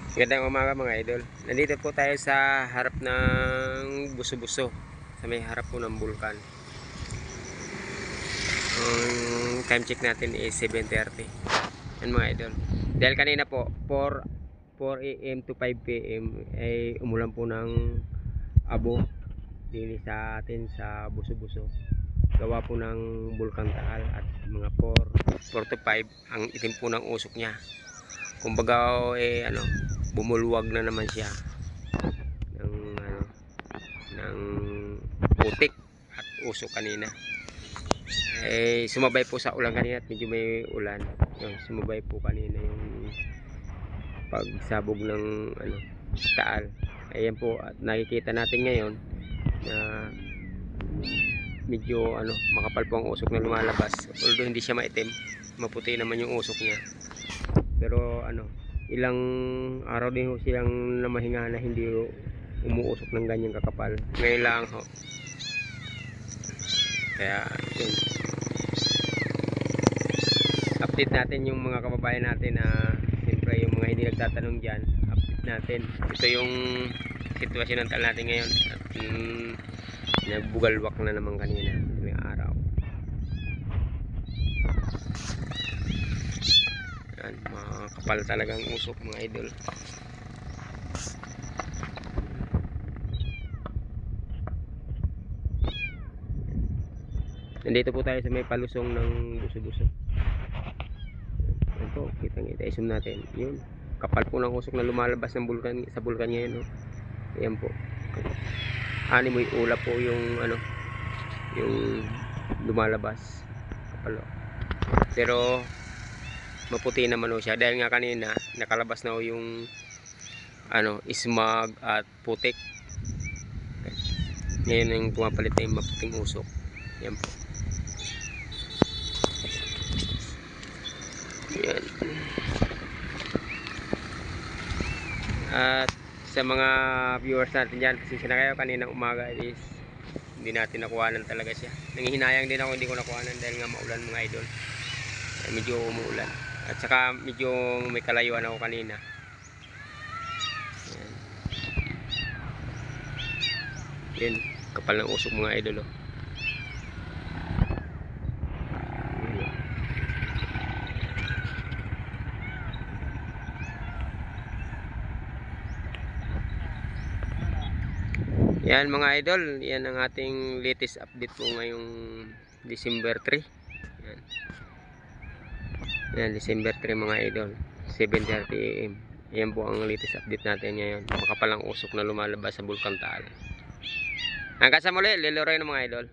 Magandang umaga mga idol. Nandito po tayo sa harap ng Buso-Buso. Sa may harap po ng bulkan. Ang time check natin is 7:30. Yan mga idol. Dahil kanina po 4 AM to 5 PM ay umulan po ng abo din sa atin sa Buso-Buso. Gawa po ng bulkan Taal at mga 4 to 5 ang itim po ng usok niya. Kumbaga bumulwag na naman siya ng putik at usok kanina. Sumabay po sa ulan kanina at medyo may ulan. Sumabay po kanina yung pagsabog ng Taal. Ayan po at nakikita natin ngayon na medyo makapal po ang usok na lumalabas. Although hindi siya maitim, maputi naman yung usok niya. Pero ilang araw din ho silang namahinga na hindi umuusok ng ganyang kakapal. Ngayon lang ho. Kaya yun. Update natin yung mga kababayan natin na siyempre yung mga hindi nagtatanong dyan, update natin. Ito yung sitwasyon ng Taal natin ngayon. At nagbugalwak na naman kanina ng araw. Yan, makakapal talagang usok mga idol. Nandito po tayo sa may palusong ng Buso-Buso. Yan po, kitang-kita. I-zoom natin. Yun, kapal po ng usok na lumalabas ng bulkan, sa bulkan ngayon. Ayan po. Animoy ulap po yung yung lumalabas. Kapal. Pero maputi naman ho siya dahil nga kanina nakalabas na ho yung smog at putik. Ngayon yung pumapalit na yung maputing usok. Yan po. Yan. At sa mga viewers natin dyan, pasensya na kayo, kaninang umaga is hindi natin nakuhanan talaga siya. Nanghihinayang din ako, hindi ko nakuhanan dahil nga maulan mga idol. Medyo umuulan. At saka medyo may kalayuan ako kanina. Yan, kapal ng usok mga idol. Yan mga idol, yan ang ating latest update po ngayong December 3. Yan. Yan, December 3 mga idol, 7:30 AM. Yan po ang latest update natin ngayon. Makapalang usok na lumalabas sa bulkan Taal. Hanggang sa muli, Leroy ng mga idol.